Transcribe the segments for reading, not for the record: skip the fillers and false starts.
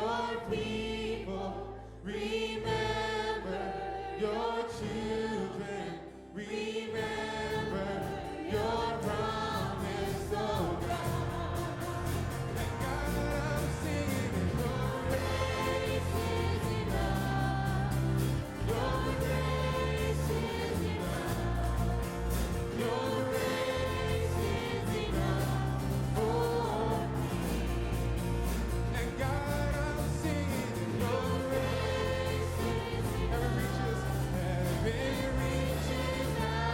your people. Remember your children. Remember your promise, oh God. And God, I'm singing your grace is enough. Your grace is enough. Your grace is enough for me. And God, I'm singing your grace is enough. Heaven reaches out.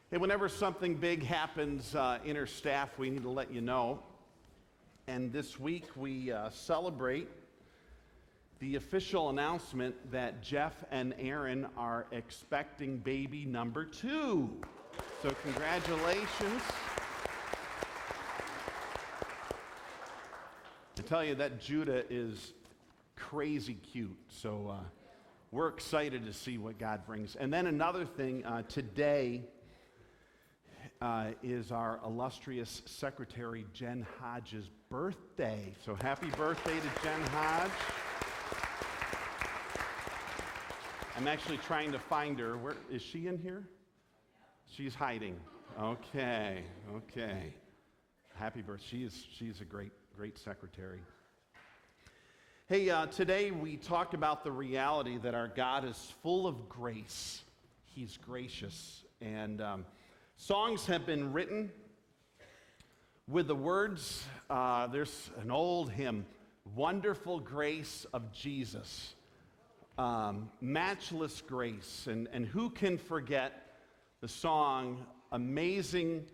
Hey, whenever something big happens in our staff, we need to let you know. And this week we celebrate the official announcement that Jeff and Aaron are expecting baby number 2. So congratulations. I tell you, that Judah is crazy cute. So we're excited to see what God brings. And then another thing, today is our illustrious secretary, Jen Hodge's birthday. So happy birthday to Jen Hodge. I'm actually trying to find her. Where is she in here? She's hiding. Okay. Happy birthday. She's a great secretary. Hey, today we talked about the reality that our God is full of grace. He's gracious. And songs have been written with the words, there's an old hymn, Wonderful Grace of Jesus. Matchless grace. And who can forget the song Amazing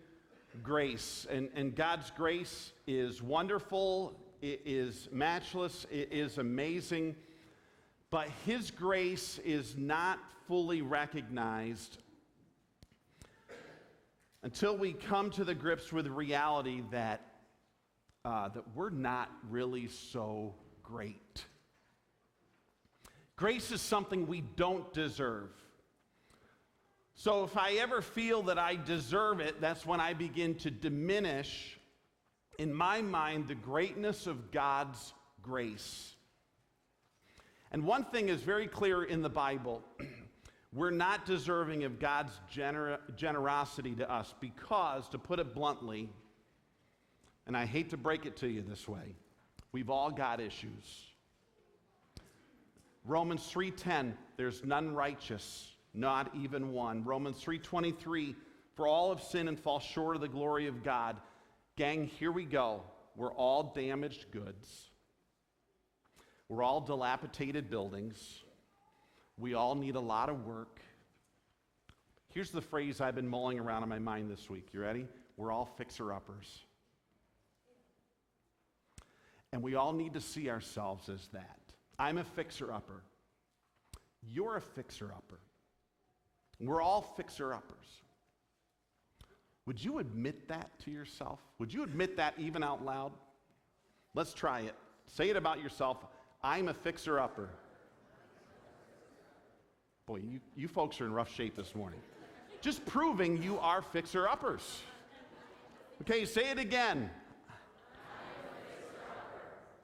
Grace? And God's grace is wonderful, it is matchless, it is amazing, but His grace is not fully recognized until we come to the grips with the reality that we're not really so great. Grace is something we don't deserve. So if I ever feel that I deserve it, that's when I begin to diminish, in my mind, the greatness of God's grace. And one thing is very clear in the Bible. We're not deserving of God's generosity to us because, to put it bluntly, and I hate to break it to you this way, we've all got issues. Romans 3:10, there's none righteous, not even one. Romans 3:23, for all have sinned and fall short of the glory of God. Gang, here we go. We're all damaged goods. We're all dilapidated buildings. We all need a lot of work. Here's the phrase I've been mulling around in my mind this week. You ready? We're all fixer-uppers. And we all need to see ourselves as that. I'm a fixer-upper. You're a fixer-upper. We're all fixer-uppers. Would you admit that to yourself? Would you admit that even out loud? Let's try it. Say it about yourself. I'm a fixer-upper. Boy, you folks are in rough shape this morning. Just proving you are fixer-uppers. Okay, say it again.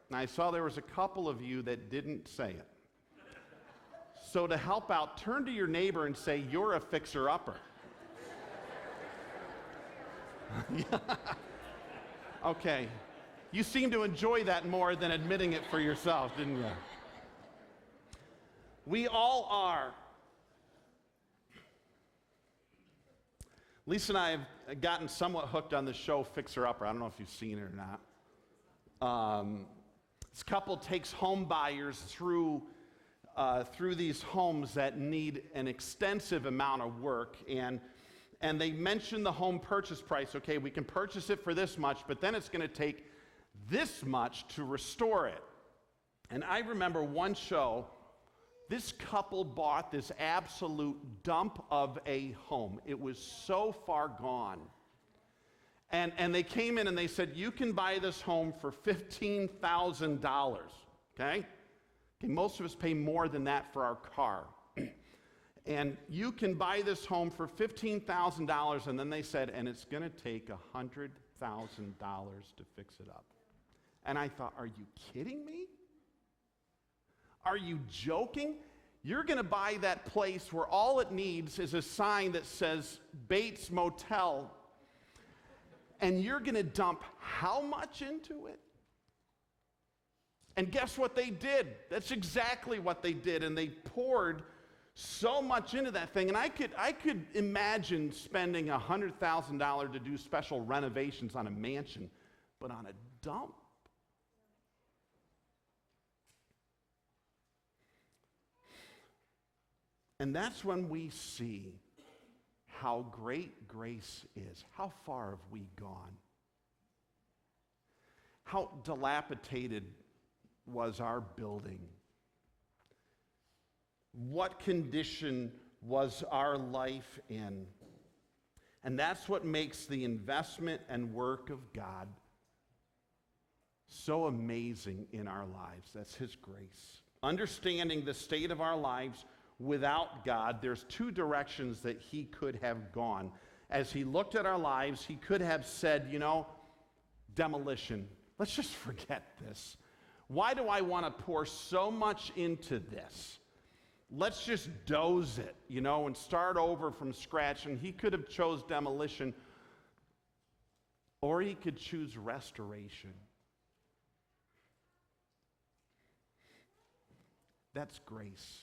Now, I saw there was a couple of you that didn't say it. So to help out, turn to your neighbor and say, you're a fixer-upper. Okay. You seem to enjoy that more than admitting it for yourself, didn't you? We all are. Lisa and I have gotten somewhat hooked on the show Fixer Upper. I don't know if you've seen it or not. This couple takes home buyers through these homes that need an extensive amount of work, and they mention the home purchase price. Okay, we can purchase it for this much, but then it's going to take this much to restore it. And I remember one show, this couple bought this absolute dump of a home. It was so far gone. And they came in and they said, you can buy this home for $15,000, okay? Most of us pay more than that for our car. And you can buy this home for $15,000, and then they said, and it's going to take $100,000 to fix it up. And I thought, are you kidding me? Are you joking? You're going to buy that place where all it needs is a sign that says Bates Motel, and you're going to dump how much into it? And guess what they did? That's exactly what they did, and they poured so much into that thing. And I could imagine spending $100,000 to do special renovations on a mansion, but on a dump? And that's when we see how great grace is. How far have we gone? How dilapidated was our building? What condition was our life in? And that's what makes the investment and work of God so amazing in our lives. That's His grace. Understanding the state of our lives without God, there's two directions that He could have gone. As He looked at our lives, He could have said, demolition. Let's just forget this. Why do I want to pour so much into this? Let's just doze it, and start over from scratch. And He could have chose demolition, or He could choose restoration. That's grace.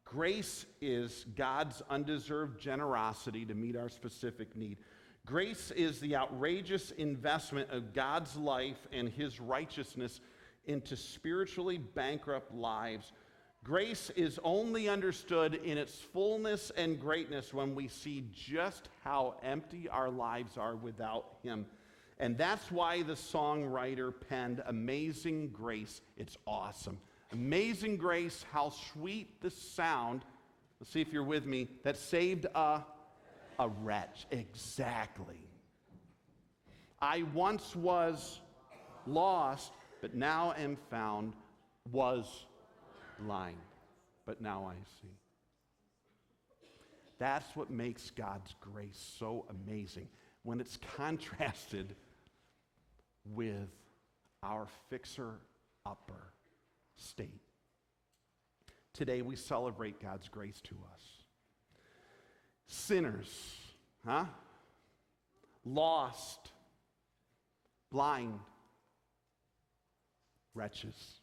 Grace is God's undeserved generosity to meet our specific need. Grace is the outrageous investment of God's life and His righteousness into spiritually bankrupt lives. Grace is only understood in its fullness and greatness when we see just how empty our lives are without Him. And that's why the songwriter penned Amazing Grace. It's awesome. Amazing grace, how sweet the sound, let's see if you're with me, that saved a wretch. Exactly. I once was lost, but now am found, was blind, but now I see. That's what makes God's grace so amazing when it's contrasted with our fixer-upper state. Today we celebrate God's grace to us. Sinners, lost, blind, wretches.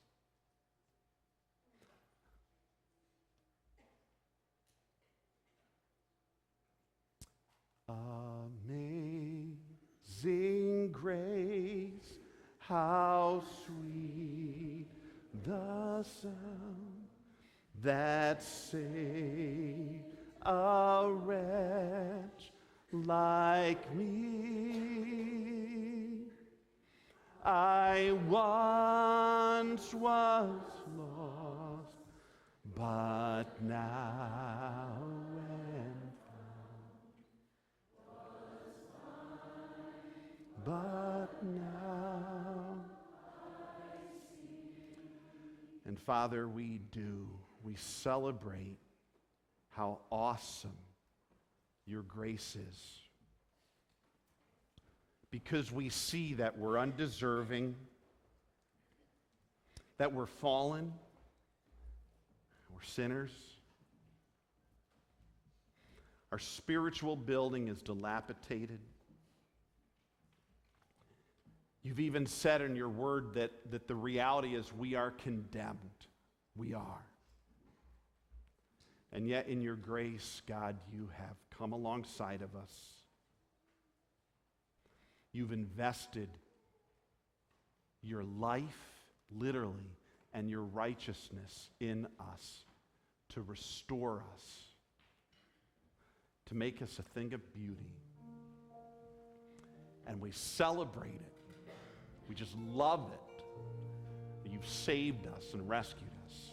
Amazing grace, how sweet the sound that saved a wretch like me. I once was lost, but now am found. But now and Father, we celebrate how awesome your grace is. Because we see that we're undeserving, that we're fallen, we're sinners. Our spiritual building is dilapidated. You've even said in your word that the reality is we are condemned. We are. And yet in your grace, God, you have come alongside of us. You've invested your life, literally, and your righteousness in us to restore us, to make us a thing of beauty. And we celebrate it. We just love it. You've saved us and rescued us.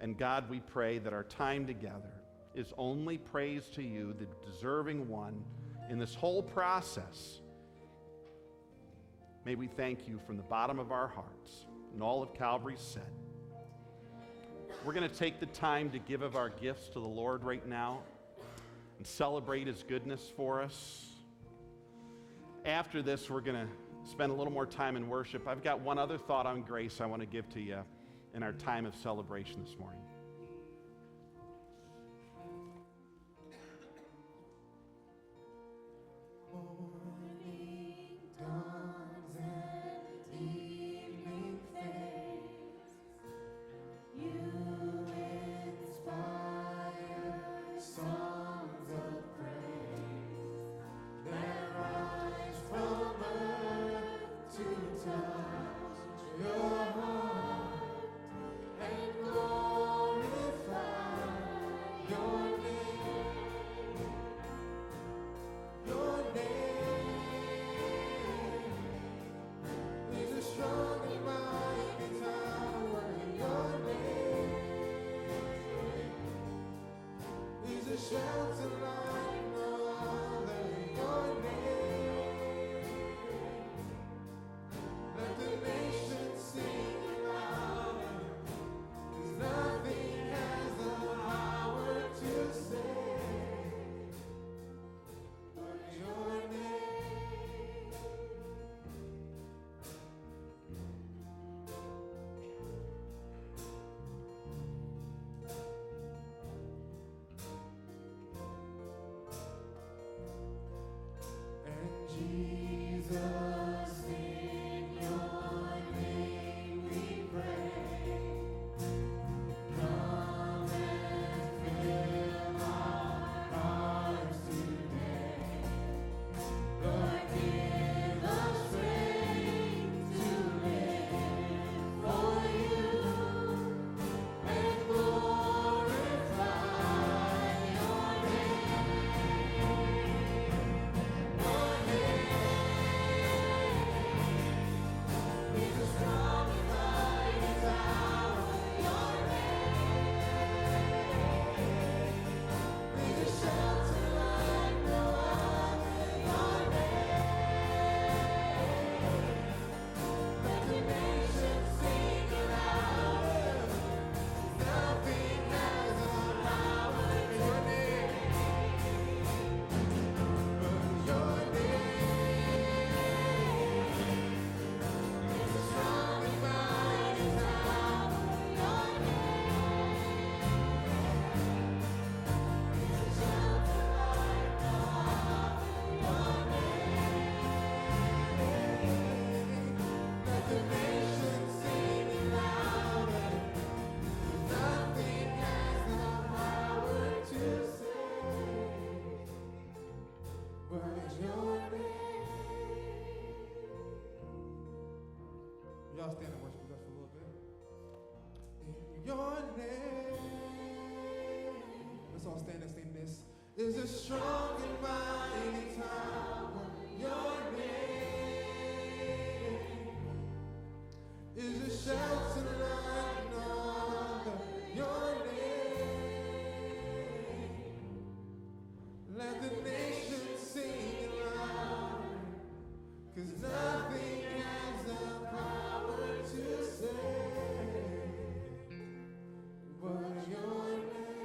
And God, we pray that our time together is only praise to you, the deserving one, in this whole process. May we thank you from the bottom of our hearts. And all of Calvary said. We're going to take the time to give of our gifts to the Lord right now and celebrate His goodness for us. After this, we're going to spend a little more time in worship. I've got one other thought on grace I want to give to you in our time of celebration this morning. Morning dawns and evening fades. You inspire songs of praise that rise from earth to touch your heart and glory. shelter like no other. Your name. Let the nations sing louder. 'Cause nothing has the power to save but your name. And Jesus, in your name we pray. Come and fill our hearts today. Lord, give us strength to live for you and glorify your name. Your name is a strong and mighty tower. Your name is a shelter like no other. Your name, let the nations sing louder. Nothing has the power in your name, but your name is a strong and mighty tower. Your name is a shelter like no other. Your name, let the nations sing louder. Nothing has the power to save but your name. Y'all stand and worship with us for a little bit. In your name. Let's all stand and sing this. Is a strong and mighty tower. Your name is a shelter like no other. Your name, let the nations sing louder. 'Cause nothing has the power to save but your name.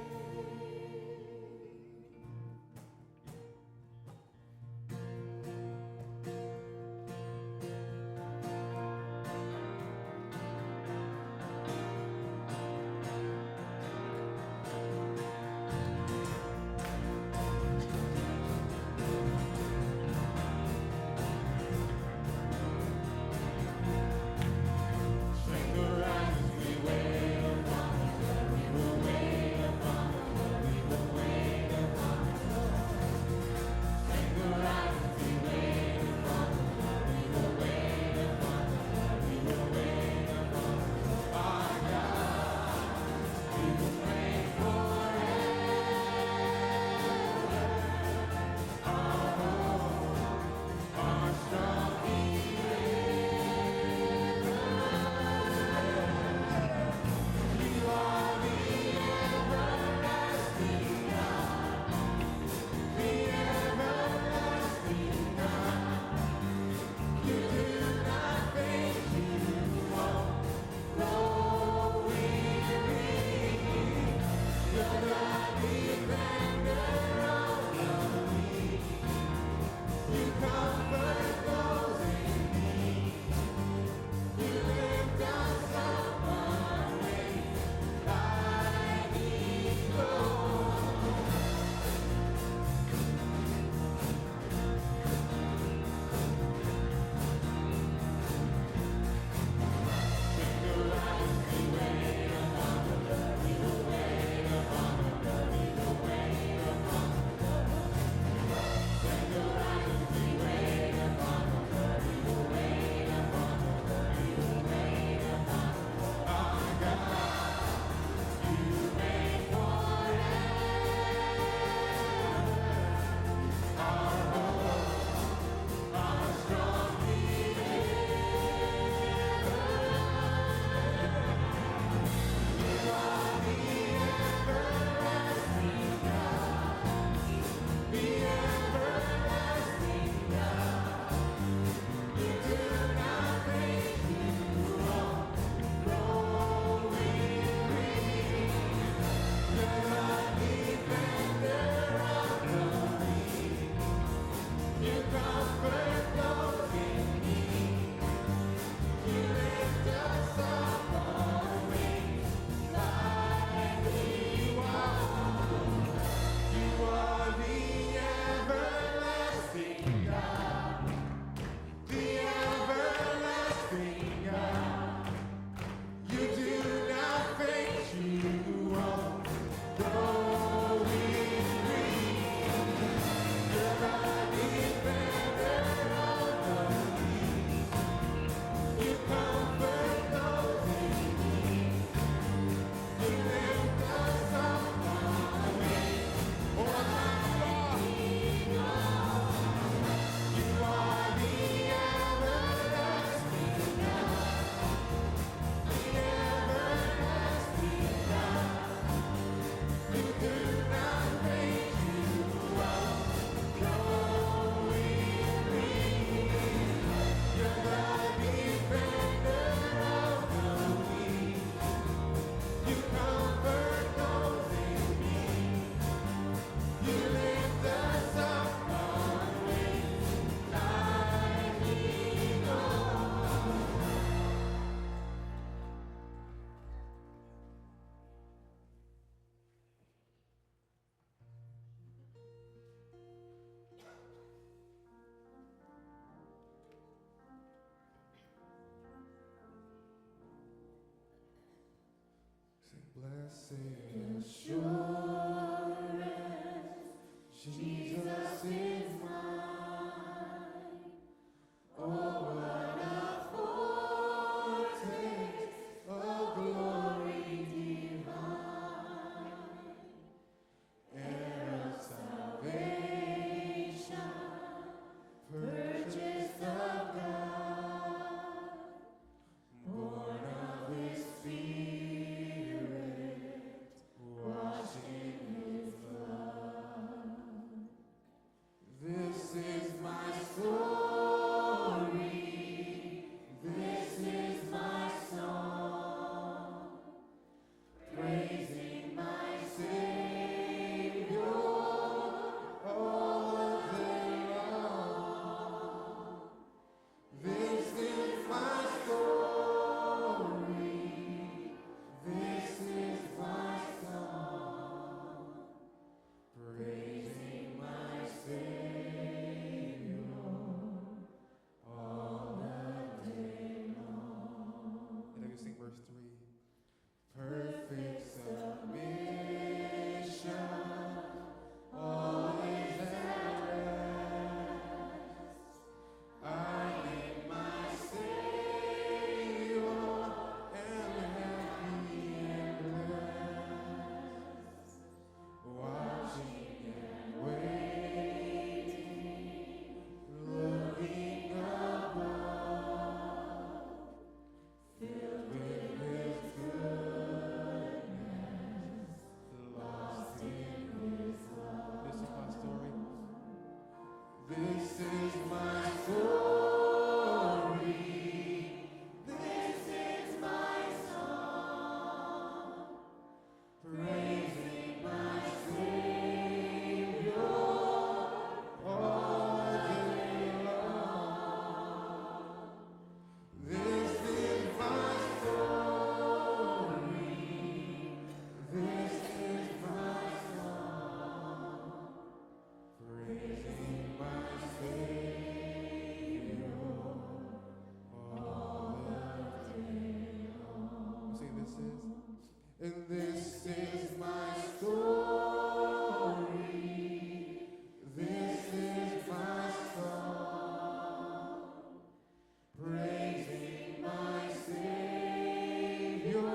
Blessed assurance, Jesus is mine. Oh, what a foretaste of glory divine, heir of salvation, purchased of God, born of His Spirit, washed in His blood. This is my story, this is my song, praising my Savior all day long. This is my story, this is my song, praising my Savior all the day long. And then we sing verse 3. Perfect submission, always at rest. I in my Savior am happy and blessed, watching and waiting, looking above, filled with His goodness, lost in His love. This is my story. This is my story. This is my song, praising my Savior all day long. This is my story. This is my song, praising my Savior all the day long. Say this is, and this is my story. This is my song, praising my Savior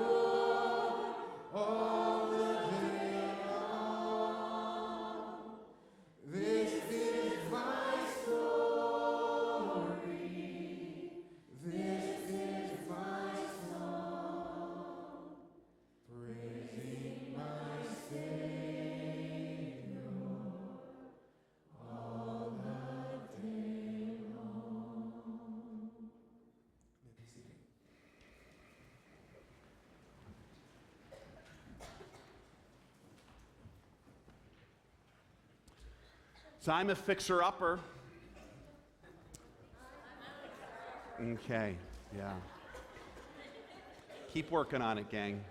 all the day long. This is my story. This is my song, praising my Savior all the day long. May be seated. So I'm a fixer-upper. Okay, yeah. Keep working on it, gang.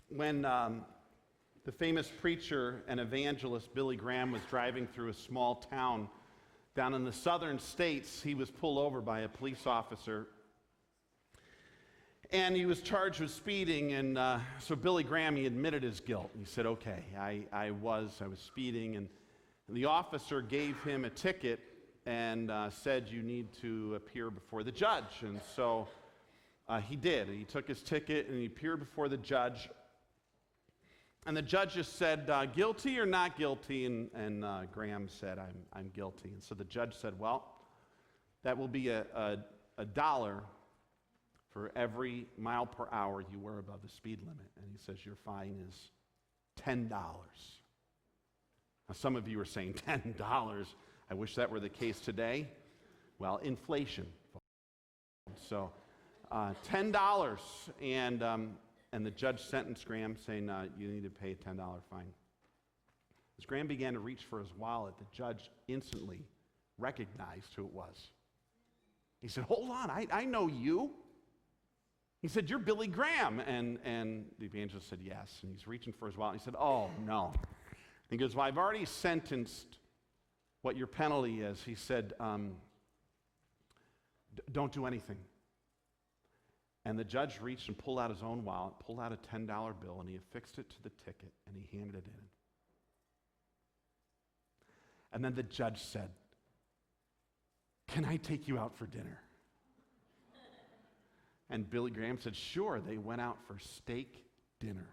When the famous preacher and evangelist Billy Graham was driving through a small town down in the southern states, he was pulled over by a police officer. And he was charged with speeding, and so Billy Graham, he admitted his guilt. He said, okay, I was speeding, and the officer gave him a ticket and said, you need to appear before the judge. And so he did. He took his ticket and he appeared before the judge. And the judge just said, guilty or not guilty? And Graham said, I'm guilty. And so the judge said, well, that will be a dollar for every mile per hour you were above the speed limit. And he says, your fine is $10. Now, some of you are saying, $10? I wish that were the case today. Well, inflation. So, $10. And the judge sentenced Graham, saying, you need to pay a $10 fine. As Graham began to reach for his wallet, the judge instantly recognized who it was. He said, hold on, I know you. He said, you're Billy Graham. And the evangelist said, yes. And he's reaching for his wallet. He said, oh, no. He goes, well, I've already sentenced what your penalty is. He said, Don't do anything. And the judge reached and pulled out his own wallet, pulled out a $10 bill, and he affixed it to the ticket, and he handed it in. And then the judge said, "Can I take you out for dinner?" And Billy Graham said, "Sure." They went out for steak dinner.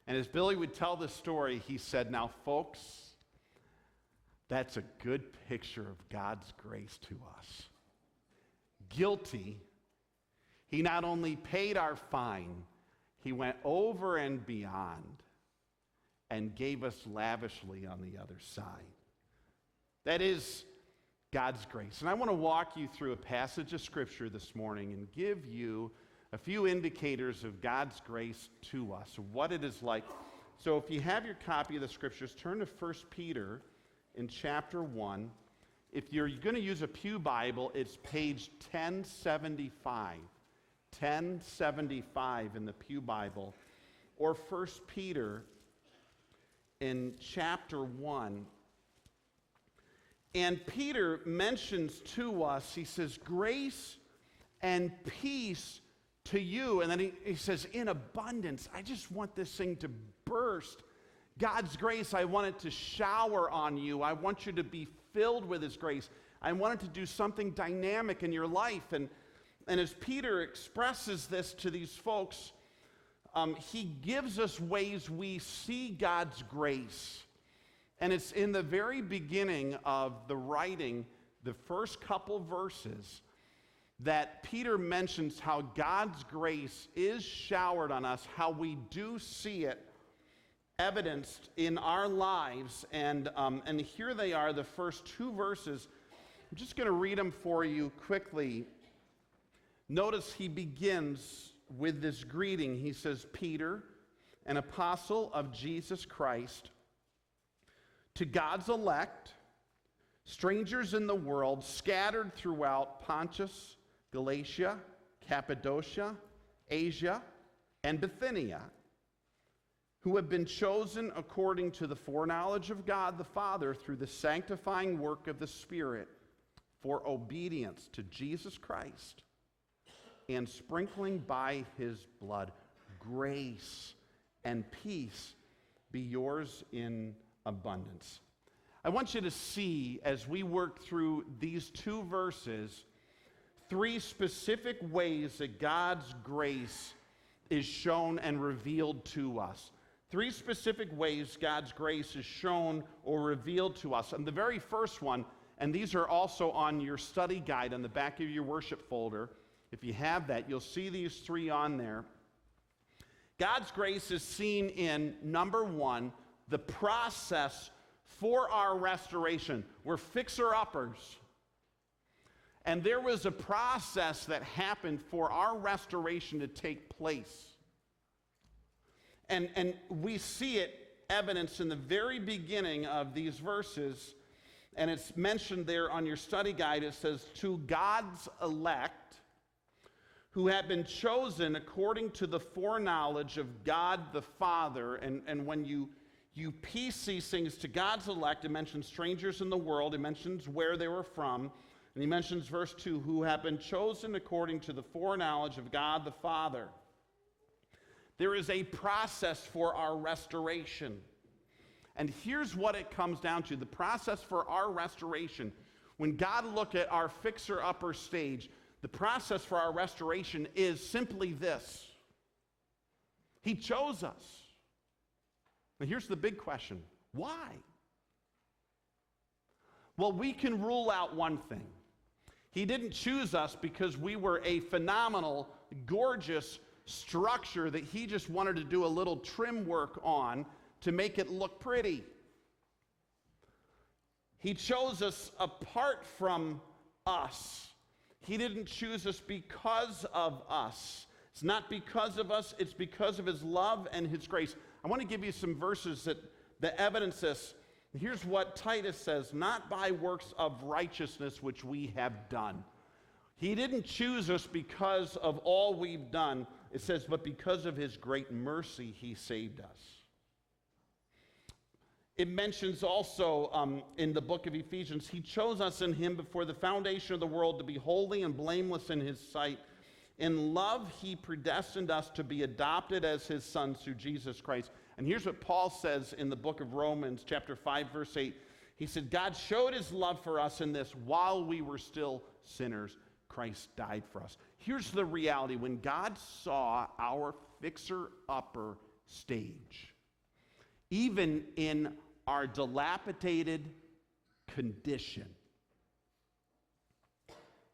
And as Billy would tell this story, he said, "Now, folks, that's a good picture of God's grace to us. Guilty, he not only paid our fine, he went over and beyond and gave us lavishly on the other side." That is God's grace. And I want to walk you through a passage of Scripture this morning and give you a few indicators of God's grace to us, what it is like. So if you have your copy of the Scriptures, turn to 1 Peter in chapter 1. If you're going to use a pew Bible, it's page 1075. 1075 in the pew Bible. Or 1 Peter in chapter 1. And Peter mentions to us, he says, "Grace and peace to you." And then he says, "In abundance." I just want this thing to burst. God's grace, I want it to shower on you. I want you to be filled with his grace. I want it to do something dynamic in your life. And as Peter expresses this to these folks, he gives us ways we see God's grace. And it's in the very beginning of the writing, the first couple verses, that Peter mentions how God's grace is showered on us, how we do see it evidenced in our lives. And here they are, the first two verses. I'm just going to read them for you quickly. Notice he begins with this greeting. He says, "Peter, an apostle of Jesus Christ, to God's elect, strangers in the world, scattered throughout Pontus, Galatia, Cappadocia, Asia, and Bithynia, who have been chosen according to the foreknowledge of God the Father through the sanctifying work of the Spirit for obedience to Jesus Christ and sprinkling by his blood. Grace and peace be yours in abundance." I want you to see, as we work through these two verses, three specific ways that God's grace is shown and revealed to us. Three specific ways God's grace is shown or revealed to us. And the very first one, and these are also on your study guide on the back of your worship folder. If you have that, you'll see these three on there. God's grace is seen in, number one, the process for our restoration. We're fixer-uppers. And there was a process that happened for our restoration to take place. And we see it evidenced in the very beginning of these verses, and it's mentioned there on your study guide. It says, "To God's elect, who have been chosen according to the foreknowledge of God the Father." And when you piece these things, to God's elect, it mentions strangers in the world, it mentions where they were from, and he mentions verse 2, "who have been chosen according to the foreknowledge of God the Father." There is a process for our restoration. And here's what it comes down to. The process for our restoration, when God looked at our fixer-upper stage, the process for our restoration is simply this: he chose us. Now here's the big question: why? Well, we can rule out one thing. He didn't choose us because we were a phenomenal, gorgeous structure that he just wanted to do a little trim work on to make it look pretty. He chose us apart from us. He didn't choose us because of us. It's not because of us, it's because of his love and his grace. I want to give you some verses that evidence this. Here's what Titus says: "Not by works of righteousness which we have done." He didn't choose us because of all we've done. It says, but because of his great mercy, he saved us. It mentions also in the book of Ephesians, he chose us in him before the foundation of the world to be holy and blameless in his sight. In love, he predestined us to be adopted as his sons through Jesus Christ. And here's what Paul says in the book of Romans, chapter 5, verse 8. He said, God showed his love for us in this: while we were still sinners, Christ died for us. Here's the reality. When God saw our fixer-upper stage, even in our dilapidated condition,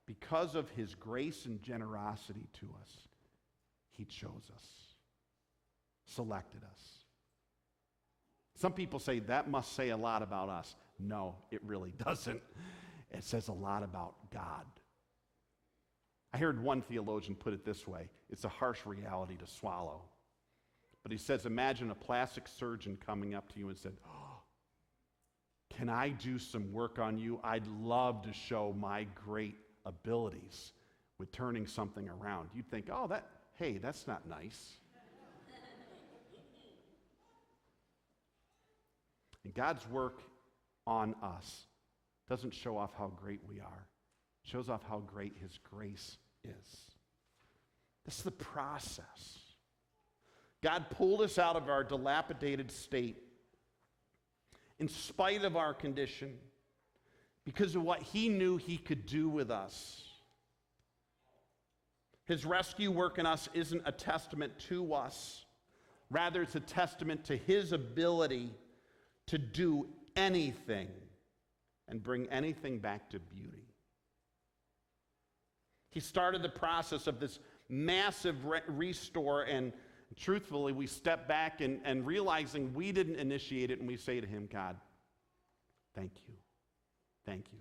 because of his grace and generosity to us, he chose us, selected us. Some people say that must say a lot about us. No, it really doesn't. It says a lot about God. I heard one theologian put it this way: it's a harsh reality to swallow. But he says, imagine a plastic surgeon coming up to you and said, oh, can I do some work on you? I'd love to show my great abilities with turning something around. You'd think, oh, that's not nice. And God's work on us doesn't show off how great we are. It shows off how great his grace is. This is the process. God pulled us out of our dilapidated state in spite of our condition because of what he knew he could do with us. His rescue work in us isn't a testament to us. Rather, it's a testament to his ability to do anything and bring anything back to beauty. He started the process of this massive restore, and truthfully, we step back and realizing we didn't initiate it, and we say to him, God, thank you. Thank you.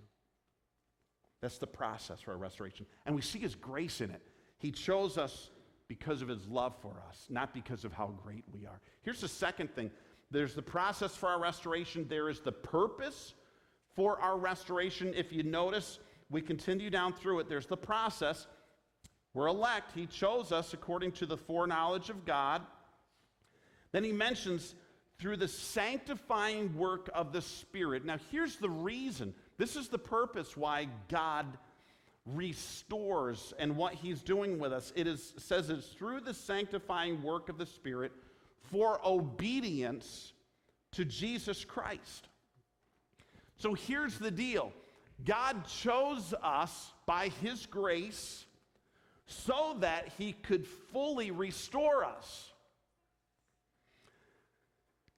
That's the process for our restoration. And we see his grace in it. He chose us because of his love for us, not because of how great we are. Here's the second thing. There's the process for our restoration. There is the purpose for our restoration. If you notice, we continue down through it. There's the process. We're elect. He chose us according to the foreknowledge of God. Then he mentions through the sanctifying work of the Spirit. Now, here's the reason. This is the purpose why God restores and what he's doing with us. Says it's through the sanctifying work of the Spirit for obedience to Jesus Christ. So here's the deal. God chose us by his grace so that he could fully restore us.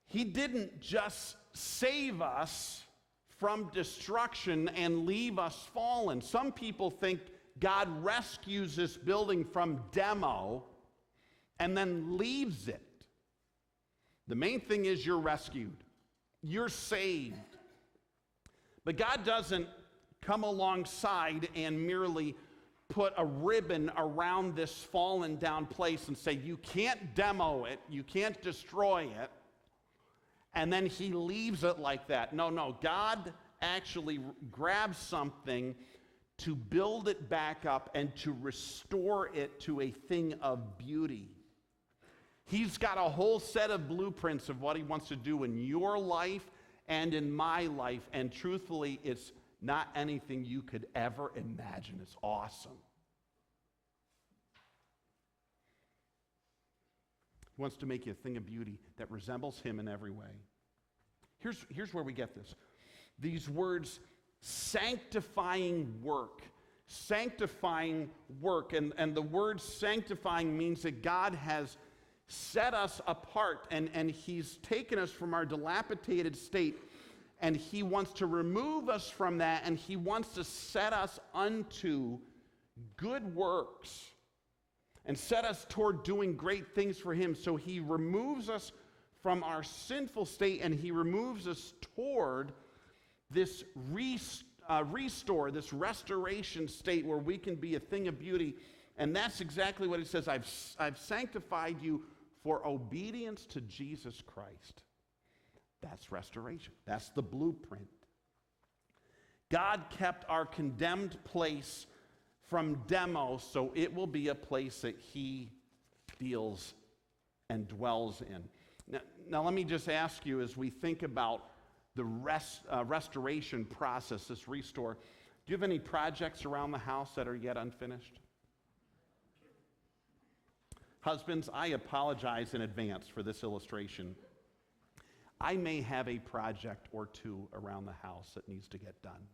He didn't just save us from destruction and leave us fallen. Some people think God rescues this building from demo and then leaves it. The main thing is you're rescued. You're saved. But God doesn't come alongside and merely put a ribbon around this fallen down place and say, you can't demo it, you can't destroy it, and then he leaves it like that. No, God actually grabs something to build it back up and to restore it to a thing of beauty. He's got a whole set of blueprints of what he wants to do in your life and in my life, and truthfully, it's not anything you could ever imagine. It's awesome. He wants to make you a thing of beauty that resembles him in every way. Here's where we get this. These words, sanctifying work. Sanctifying work. And the word sanctifying means that God has set us apart, and he's taken us from our dilapidated state, and he wants to remove us from that, and he wants to set us unto good works and set us toward doing great things for him. So he removes us from our sinful state, and he removes us toward this restore, this restoration state where we can be a thing of beauty. And that's exactly what he says. I've sanctified you for obedience to Jesus Christ. That's restoration. That's the blueprint. God kept our condemned place from demo, so it will be a place that he deals and dwells in. Now let me just ask you, as we think about the restoration process, this restore. Do you have any projects around the house that are yet unfinished? Husbands, I apologize in advance for this illustration. I may have a project or two around the house that needs to get done.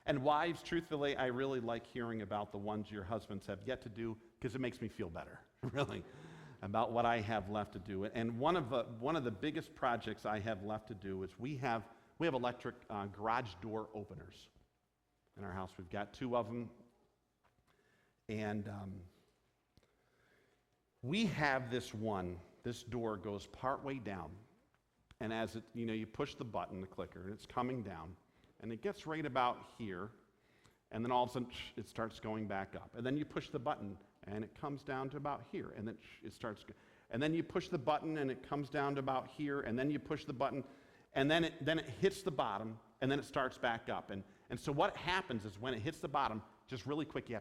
And wives, truthfully, I really like hearing about the ones your husbands have yet to do because it makes me feel better, really, about what I have left to do. And one of the biggest projects I have left to do is we have electric garage door openers in our house. We've got 2 of them. And we have this door goes partway down. And as it, you push the button, the clicker, and it's coming down. And it gets right about here. And then all of a sudden, it starts going back up. And then you push the button, and it comes down to about here. And then it starts, and then you push the button, and it comes down to about here. And then you push the button, and then it hits the bottom, and then it starts back up. And so what happens is when it hits the bottom, just really quick, you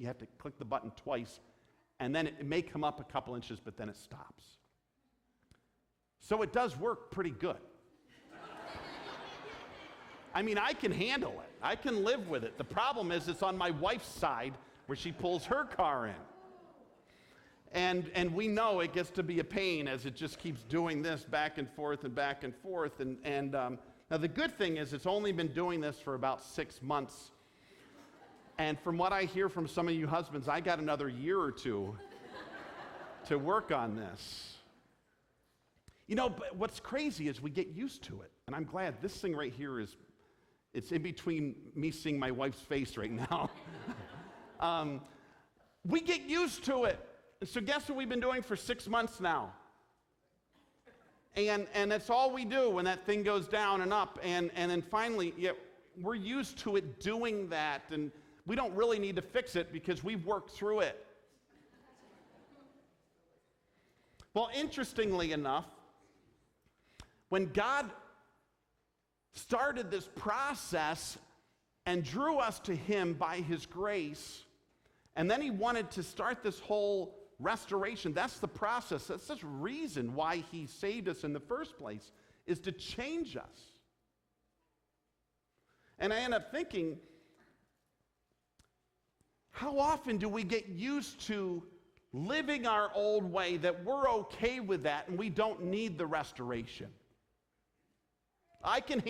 have to click the button twice, and then it may come up a couple inches, but then it stops. So it does work pretty good. I mean, I can handle it. I can live with it. The problem is it's on my wife's side where she pulls her car in. And we know it gets to be a pain as it just keeps doing this back and forth and back and forth. And now the good thing is it's only been doing this for about 6 months. And from what I hear from some of you husbands, I got another year or two to work on this. But what's crazy is we get used to it. And I'm glad this thing right here it's in between me seeing my wife's face right now. We get used to it. So guess what we've been doing for 6 months now? And that's all we do when that thing goes down and up. And then finally, we're used to it doing that. And we don't really need to fix it because we've worked through it. Well, interestingly enough, when God started this process and drew us to Him by His grace, and then He wanted to start this whole restoration, that's the process. That's the reason why He saved us in the first place, is to change us. And I end up thinking, how often do we get used to living our old way that we're okay with that and we don't need the restoration? I can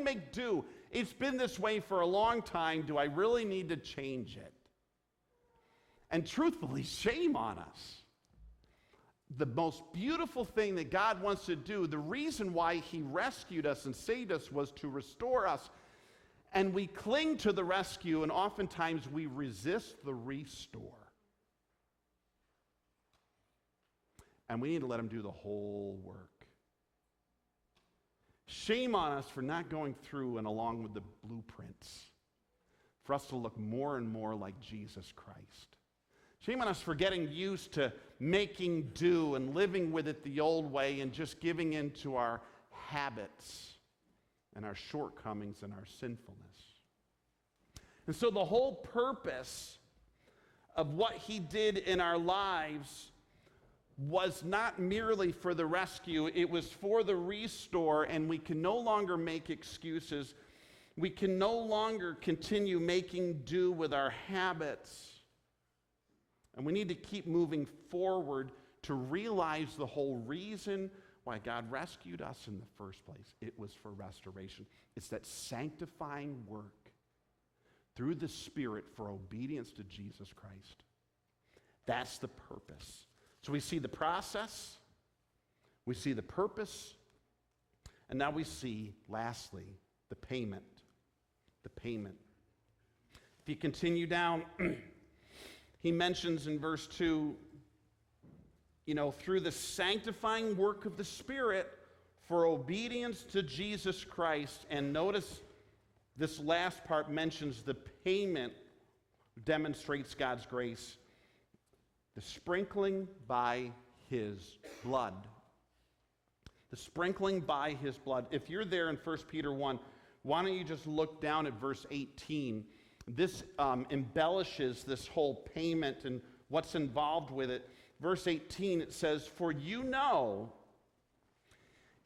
make do. It's been this way for a long time. Do I really need to change it? And truthfully, shame on us. The most beautiful thing that God wants to do, the reason why He rescued us and saved us was to restore us. And we cling to the rescue, and oftentimes we resist the restore. And we need to let Him do the whole work. Shame on us for not going through and along with the blueprints, for us to look more and more like Jesus Christ. Shame on us for getting used to making do and living with it the old way and just giving in to our habits and our shortcomings and our sinfulness. And so the whole purpose of what He did in our lives was not merely for the rescue, it was for the restore, and we can no longer make excuses. We can no longer continue making do with our habits. And we need to keep moving forward to realize the whole reason why God rescued us in the first place. It was for restoration. It's that sanctifying work through the Spirit for obedience to Jesus Christ. That's the purpose. So we see the process, we see the purpose, and now we see, lastly, the payment. The payment. If you continue down, he mentions in verse 2, through the sanctifying work of the Spirit for obedience to Jesus Christ. And notice this last part mentions the payment demonstrates God's grace. The sprinkling by His blood. The sprinkling by His blood. If you're there in 1 Peter 1, why don't you just look down at verse 18. This embellishes this whole payment and what's involved with it. Verse 18, it says, "For you know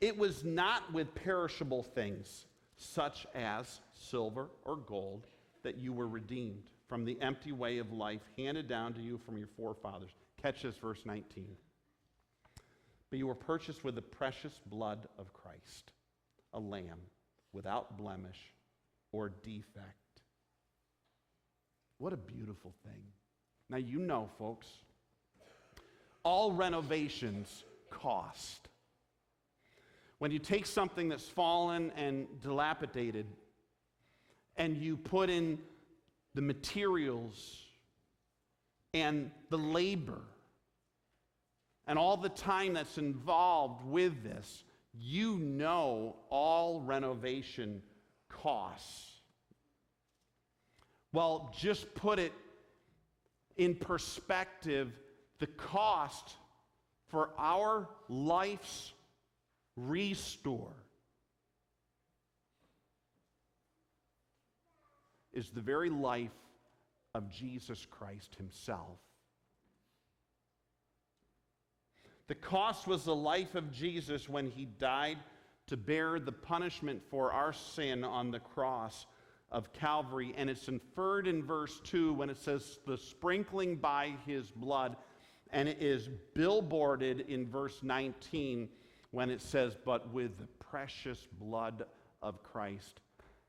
It was not with perishable things, such as silver or gold, that you were redeemed from the empty way of life handed down to you from your forefathers. Catch this, verse 19. But you were purchased with the precious blood of Christ, a lamb without blemish or defect. What a beautiful thing. Now, you know, folks, all renovations cost. When you take something that's fallen and dilapidated and you put in the materials and the labor and all the time that's involved with this, you know all renovation costs. Well, just put it in perspective, the cost for our life's restore is the very life of Jesus Christ himself. The cost was the life of Jesus when he died to bear the punishment for our sin on the cross of Calvary. And it's inferred in verse 2 when it says the sprinkling by his blood. And it is billboarded in verse 19 when it says, but with the precious blood of Christ,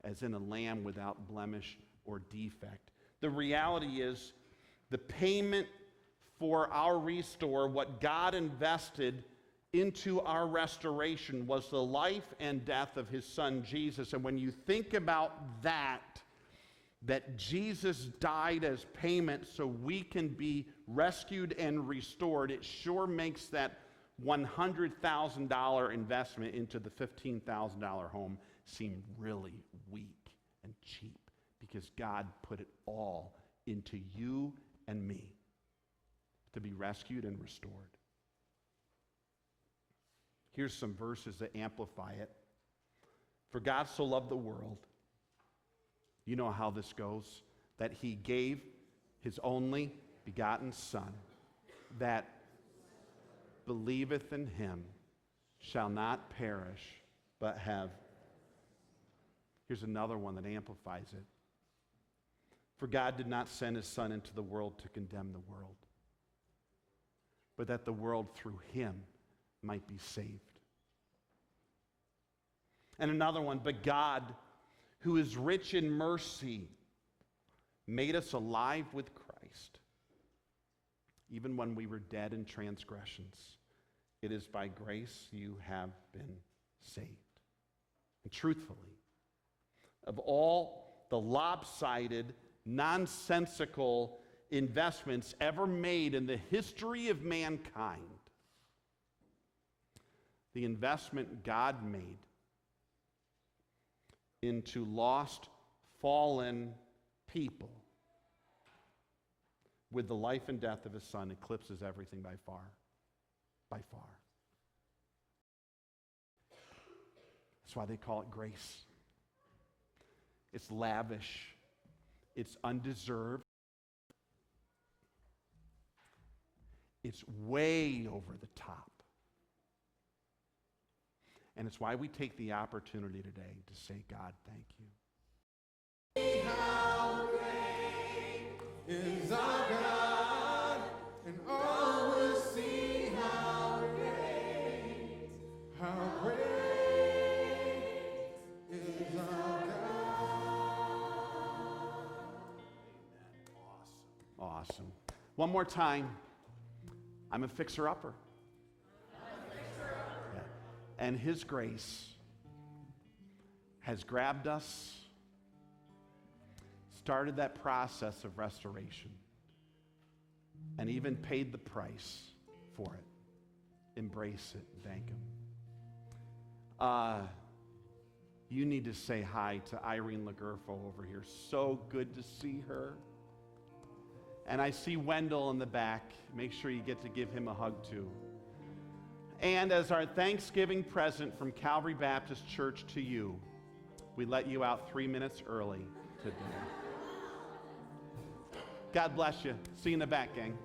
as in a lamb without blemish or defect. The reality is the payment for our restore, what God invested into our restoration, was the life and death of his son Jesus. And when you think about that Jesus died as payment so we can be rescued and restored, it sure makes that $100,000 investment into the $15,000 home seem really weak and cheap, because God put it all into you and me to be rescued and restored. Here's some verses that amplify it. For God so loved the world, you know how this goes, that he gave his only begotten Son, that believeth in him shall not perish, but have. Here's another one that amplifies it. For God did not send his Son into the world to condemn the world, but that the world through him might be saved. And another one, but God, who is rich in mercy, made us alive with Christ, even when we were dead in transgressions. It is by grace you have been saved. And truthfully, of all the lopsided, nonsensical investments ever made in the history of mankind, the investment God made into lost, fallen people with the life and death of his Son eclipses everything by far. By far. That's why they call it grace. It's lavish. It's undeserved. It's way over the top. And it's why we take the opportunity today to say, God, thank you. How great is our God, and all will see how great is our God. Awesome. One more time. I'm a fixer-upper. Yeah. And his grace has grabbed us, started that process of restoration, and even paid the price for it. Embrace it. Thank him. You need to say hi to Irene Lagerfo over here. So good to see her. And I see Wendell in the back. Make sure you get to give him a hug too. And as our Thanksgiving present from Calvary Baptist Church to you, we let you out 3 minutes early today. God bless you. See you in the back, gang.